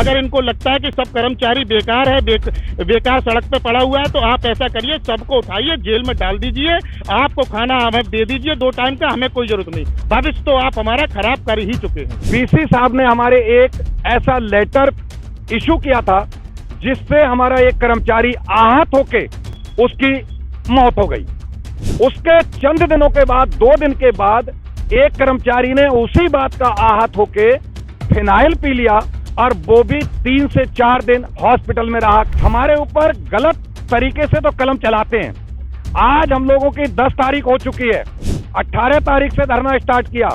अगर इनको लगता है कि सब कर्मचारी बेकार है, बेकार सड़क पे पड़ा हुआ है, तो आप ऐसा करिए, सबको उठाइए, जेल में डाल दीजिए, आपको खाना हमें दे दीजिए 2 टाइम का, हमें कोई जरूरत नहीं। भविष्य तो आप हमारा खराब कर ही चुके हैं। बीसी साहब ने हमारे एक ऐसा लेटर इशू किया था जिससे हमारा एक कर्मचारी आहत होके उसकी मौत हो गई। उसके चंद दिनों के बाद, 2 दिन के बाद, एक कर्मचारी ने उसी बात का आहत होके फिनाइल पी लिया और वो भी 3 से 4 दिन हॉस्पिटल में रहा। हमारे ऊपर गलत तरीके से तो कलम चलाते हैं। आज हम लोगों की 10 तारीख हो चुकी है, 18 तारीख से धरना स्टार्ट किया,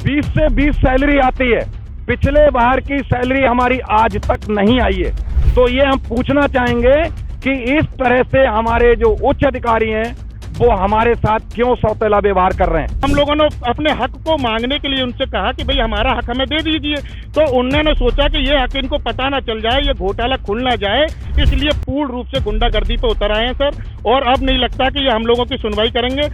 20 से 20 सैलरी आती है, पिछले बार की सैलरी हमारी आज तक नहीं आई है। तो ये हम पूछना चाहेंगे कि इस तरह से हमारे जो उच्च अधिकारी हैं वो हमारे साथ क्यों सौतेला व्यवहार कर रहे हैं। हम लोगों ने अपने हक को मांगने के लिए उनसे कहा कि भाई हमारा हक हमें दे दीजिए, तो उन्होंने सोचा कि ये हक इनको पता ना चल जाए, ये घोटाला खुल ना जाए, इसलिए पूर्ण रूप से गुंडागर्दी पे उतर आए हैं सर। और अब नहीं लगता कि ये हम लोगों की सुनवाई करेंगे।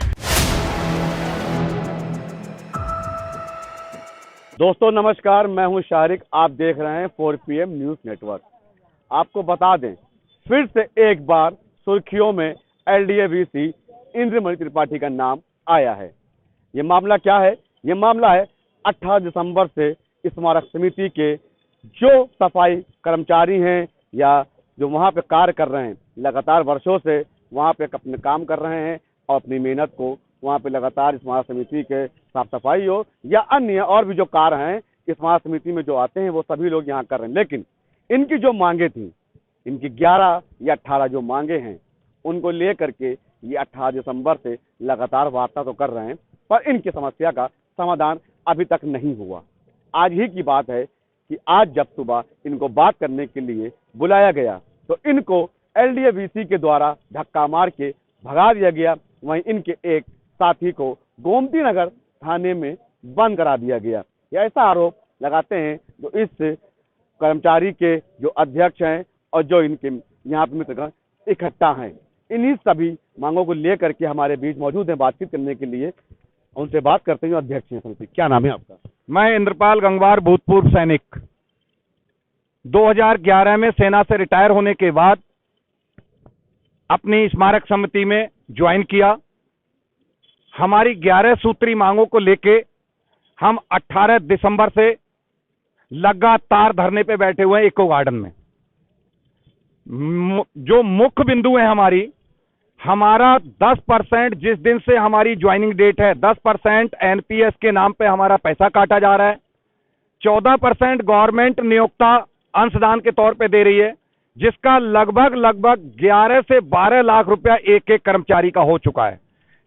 दोस्तों नमस्कार, मैं हूं शारिक, आप देख रहे हैं 4PM न्यूज नेटवर्क। आपको बता दें, फिर से एक बार सुर्खियों में LDA-VC इंद्रमणि त्रिपाठी का नाम आया है। ये मामला क्या है? ये मामला है 18 दिसंबर से स्मारक समिति के जो सफाई कर्मचारी हैं या जो वहाँ पे कार्य कर रहे हैं, लगातार वर्षों से वहाँ पे अपने काम कर रहे हैं और अपनी मेहनत को वहाँ पे लगातार स्मारक समिति के साफ सफाई हो या अन्य और भी जो कार्य हैं स्मारक समिति में जो आते हैं वो सभी लोग यहाँ कर रहे हैं। लेकिन इनकी जो मांगे थी, इनकी 11 या 18 जो मांगे हैं, उनको लेकर के ये 18 दिसंबर से लगातार वार्ता तो कर रहे हैं, पर इनकी समस्या का समाधान अभी तक नहीं हुआ। आज ही की बात है कि आज जब सुबह इनको बात करने के लिए बुलाया गया तो इनको LDA-VC के द्वारा धक्का मार के भगा दिया गया। वहीं इनके एक साथी को गोमती नगर थाने में बंद करा दिया गया। यह ऐसा आरोप लगाते हैं जो इस कर्मचारी के जो अध्यक्ष हैं और जो इनके यहाँ पे मित्रगण इकट्ठा हैं। इन्हीं सभी मांगों को लेकर के हमारे बीच मौजूद हैं बातचीत करने के लिए। उनसे बात करते हैं। अध्यक्ष हैं समिति, क्या नाम है आपका? मैं इंद्रपाल गंगवार, भूतपूर्व सैनिक। 2011 में सेना से रिटायर होने के बाद अपनी स्मारक समिति में ज्वाइन किया। हमारी 11 सूत्री मांगों को लेके हम 18 दिसंबर से लगातार धरने पे बैठे हुए हैं इको गार्डन में। जो मुख्य बिंदु है हमारा 10% जिस दिन से हमारी ज्वाइनिंग डेट है, 10% NPS के नाम पे हमारा पैसा काटा जा रहा है। 14% गवर्नमेंट नियोक्ता अंशदान के तौर पे दे रही है, जिसका लगभग 11 से 12 लाख रुपया एक एक कर्मचारी का हो चुका है,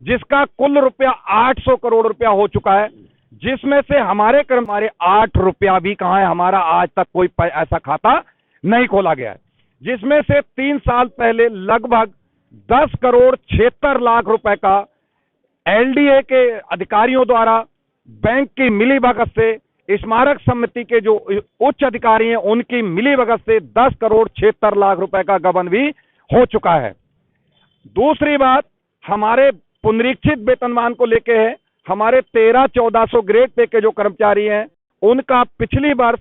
जिसका कुल रुपया 800 करोड़ रुपया हो चुका है, जिसमें से हमारे कर्मचारी 8 रुपया भी कहां है, हमारा आज तक कोई ऐसा खाता नहीं खोला गया है। जिसमें से 3 साल पहले लगभग 10 करोड़ 76 लाख रुपए का LDA के अधिकारियों द्वारा बैंक की मिलीभगत से स्मारक समिति के जो उच्च अधिकारी हैं उनकी मिलीभगत से 10 करोड़ 76 लाख रुपए का गबन भी हो चुका है। दूसरी बात, हमारे पुनरीक्षित वेतनमान को लेके है। हमारे 13-1400 ग्रेड पे के जो कर्मचारी हैं उनका पिछली वर्ष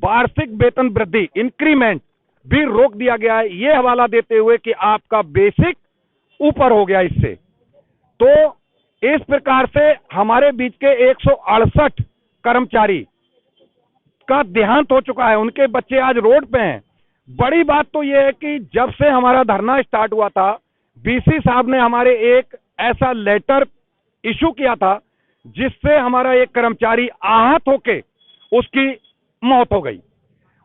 वार्षिक वेतन वृद्धि इंक्रीमेंट भी रोक दिया गया है, ये हवाला देते हुए कि आपका बेसिक ऊपर हो गया इससे। तो इस प्रकार से हमारे बीच के 168 कर्मचारी का देहांत हो चुका है, उनके बच्चे आज रोड पे हैं। बड़ी बात तो यह है कि जब से हमारा धरना स्टार्ट हुआ था, BC साहब ने हमारे एक ऐसा लेटर इशू किया था जिससे हमारा एक कर्मचारी आहत होके उसकी मौत हो गई।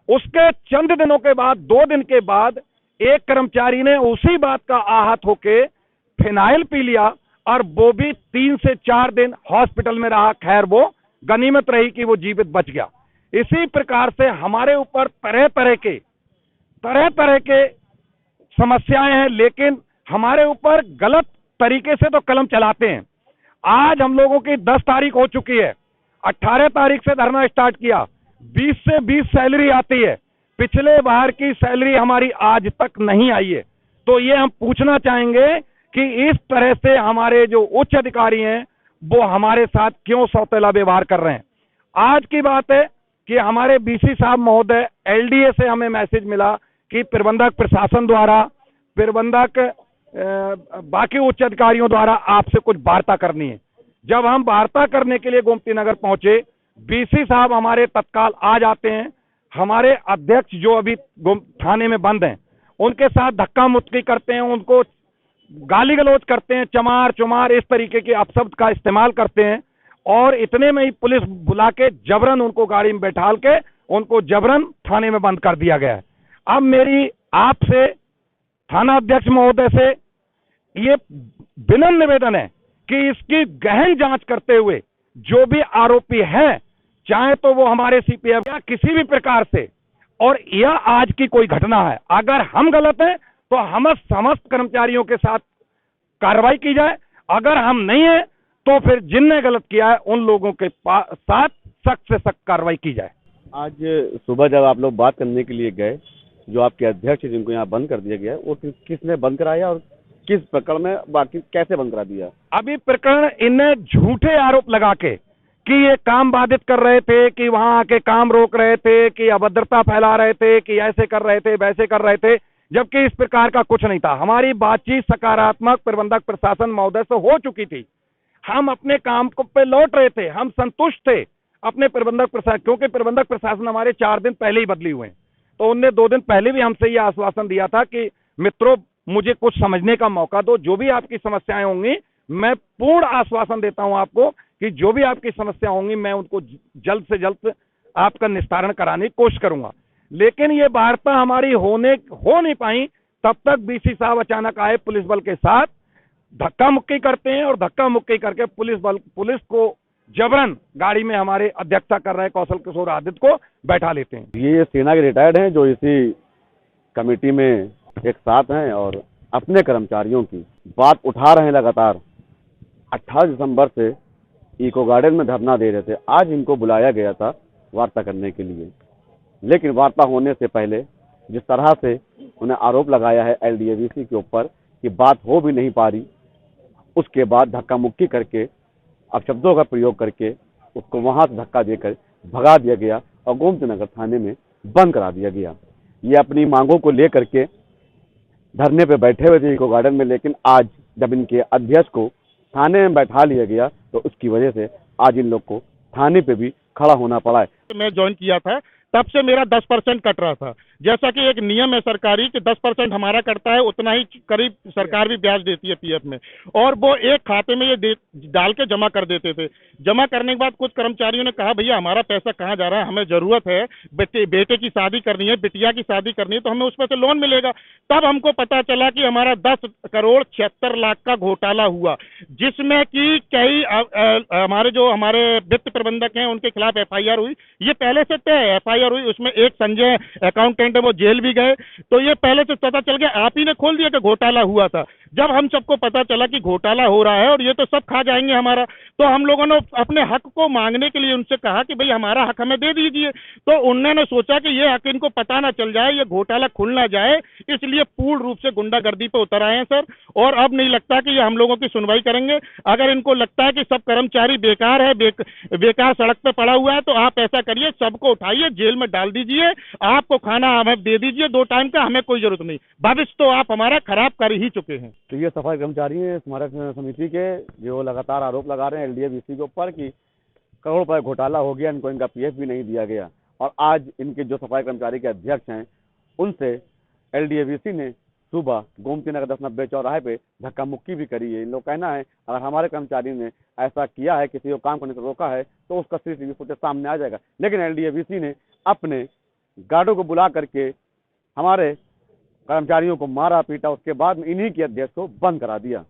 उसके चंद दिनों के बाद, 2 दिन के बाद, एक कर्मचारी ने उसी बात का आहत होके फिनाइल पी लिया और वो भी 3 से 4 दिन हॉस्पिटल में रहा। खैर, वो गनीमत रही कि वो जीवित बच गया। इसी प्रकार से हमारे ऊपर तरह तरह के समस्याएं हैं, लेकिन हमारे ऊपर गलत तरीके से तो कलम चलाते हैं। आज हम लोगों की 10 तारीख हो चुकी है, 18 तारीख से धरना स्टार्ट किया, 20 से 20 सैलरी आती है, पिछले बार की सैलरी हमारी आज तक नहीं आई है। तो ये हम पूछना चाहेंगे कि इस तरह से हमारे जो उच्च अधिकारी हैं वो हमारे साथ क्यों सौतेला व्यवहार कर रहे हैं। आज की बात है, कि हमारे बीसी साहब महोदय एलडीए से हमें मैसेज मिला कि प्रबंधक प्रशासन द्वारा, प्रबंधक बाकी उच्च अधिकारियों द्वारा आपसे कुछ वार्ता करनी है। जब हम वार्ता करने के लिए गोमती नगर पहुंचे, बीसी साहब हमारे तत्काल आ जाते हैं। हमारे अध्यक्ष जो अभी थाने में बंद हैं, उनके साथ धक्का मुक्की करते हैं, उनको गाली गलौज करते हैं, चमार चुमार इस तरीके के अपशब्द का इस्तेमाल करते हैं। और इतने में ही पुलिस बुला के जबरन उनको गाड़ी में बैठाल के उनको जबरन थाने में बंद कर दिया गया है। अब मेरी आपसे, थाना अध्यक्ष महोदय से ये विनम्र निवेदन है कि इसकी गहन जांच करते हुए जो भी आरोपी है, चाहे तो वो हमारे सीपीएफ या किसी भी प्रकार से, और यह आज की कोई घटना है, अगर हम गलत हैं तो हम समस्त कर्मचारियों के साथ कार्रवाई की जाए, अगर हम नहीं है तो फिर जिनने गलत किया है उन लोगों के साथ सख्त से सख्त कार्रवाई की जाए। आज सुबह जब आप लोग बात करने के लिए गए, जो आपके अध्यक्ष जिनको यहाँ बंद कर दिया गया है, वो किसने बंद कराया और किस प्रकरण में, बाकी कैसे बंद करा दिया? अभी प्रकरण इन्हें झूठे आरोप लगा के कि ये काम बाधित कर रहे थे, कि वहां आके काम रोक रहे थे, कि अभद्रता फैला रहे थे, कि ऐसे कर रहे थे, वैसे कर रहे थे, जबकि इस प्रकार का कुछ नहीं था। हमारी बातचीत सकारात्मक प्रबंधक प्रशासन महोदय से हो चुकी थी। हम अपने काम को पे लौट रहे थे, हम संतुष्ट थे अपने प्रबंधक प्रशासन, क्योंकि प्रबंधक प्रशासन हमारे 4 दिन पहले ही बदली हुए हैं। तो उनने 2 दिन पहले भी हमसे यह आश्वासन दिया था कि मित्रों, मुझे कुछ समझने का मौका दो, जो भी आपकी समस्याएं होंगी मैं पूर्ण आश्वासन देता हूं आपको कि जो भी आपकी समस्या होंगी मैं उनको जल्द से जल्द आपका निस्तारण कराने की कोशिश करूंगा। लेकिन ये वार्ता हमारी हो नहीं पाई। तब तक बीसी साहब अचानक आए पुलिस बल के साथ, धक्का मुक्की करते हैं और धक्का मुक्की करके पुलिस को जबरन गाड़ी में हमारे अध्यक्षता कर रहे कौशल किशोर आदित्य को बैठा लेते हैं। ये सेना के रिटायर्ड हैं जो इसी कमेटी में एक साथ हैं और अपने कर्मचारियों की बात उठा रहे हैं लगातार। 18 दिसंबर से इको गार्डन में धरना दे रहे थे। आज इनको बुलाया गया था वार्ता करने के लिए, लेकिन वार्ता होने से पहले जिस तरह से उन्हें आरोप लगाया है एलडीएवीसी के ऊपर कि बात हो भी नहीं पा रही, उसके बाद धक्का मुक्की करके अपशब्दों का प्रयोग करके उसको वहां से धक्का देकर भगा दिया गया और गोमती नगर थाने में बंद करा दिया गया। ये अपनी मांगों को लेकर के धरने पे बैठे हुए थे इको गार्डन में, लेकिन आज जब इनके अध्यक्ष को थाने में बैठा लिया गया तो उसकी वजह से आज इन लोग को थाने पे भी खड़ा होना पड़ा है। मैं ज्वाइन किया था तब से मेरा 10% कट रहा था, जैसा कि एक नियम है सरकारी कि 10% हमारा कटता है, उतना ही करीब सरकार भी ब्याज देती है पीएफ में, और वो एक खाते में ये डाल के जमा कर देते थे। जमा करने के बाद कुछ कर्मचारियों ने कहा भैया हमारा पैसा कहाँ जा रहा है, हमें जरूरत है, बेटे की शादी करनी है, बिटिया की शादी करनी है, तो हमें उस पर से लोन मिलेगा। तब हमको पता चला कि हमारा 10,76,00,000 का घोटाला हुआ, जिसमें कि कई हमारे वित्त प्रबंधक हैं उनके खिलाफ एफआईआर हुई। ये पहले से तय एफआईआर हुई, उसमें एक संजय अकाउंटेंट है वो जेल भी गए, तो ये पहले से पता चल गया, आप ही ने खोल दिया कि घोटाला हुआ था। जब हम सबको पता चला कि घोटाला हो रहा है और ये तो सब खा जाएंगे हमारा, तो हम लोगों ने अपने हक को मांगने के लिए उनसे कहा कि भाई हमारा हक हमें दे दीजिए। तो उन्होंने सोचा कि ये हक इनको पता ना चल जाए, ये घोटाला खुल ना जाए, इसलिए पूर्ण रूप से गुंडागर्दी पे उतर आए हैं सर। और अब नहीं लगता कि ये हम लोगों की सुनवाई करेंगे। अगर इनको लगता है कि सब कर्मचारी बेकार है, बेकार सड़क पे पड़ा हुआ है, तो आप ऐसा करिए, सबको उठाइए जेल में डाल दीजिए, आपको खाना हमें दे दीजिए 2 टाइम का, हमें कोई जरूरत नहीं, भविष्य तो आप हमारा खराब कर ही चुके हैं। तो ये सफाई कर्मचारी हैं स्मारक समिति के, जो लगातार आरोप लगा रहे हैं एलडीएवीसी के ऊपर कि करोड़ रुपए घोटाला हो गया, इनको इनका पीएफ भी नहीं दिया गया। और आज इनके जो सफाई कर्मचारी के अध्यक्ष हैं उनसे एलडीएवीसी ने सुबह गोमती नगर 1090 चौराहे पे धक्का मुक्की भी करी है। इन लोग कहना है अगर हमारे कर्मचारी ने ऐसा किया है, किसी को काम करने से रोका है, तो उसका सीसीटीवी फुटेज सामने आ जाएगा। लेकिन एलडीएवीसी ने अपने गार्डों को बुला करके हमारे कर्मचारियों को मारा पीटा, उसके बाद इन्हीं के अध्यक्ष को बंद करा दिया।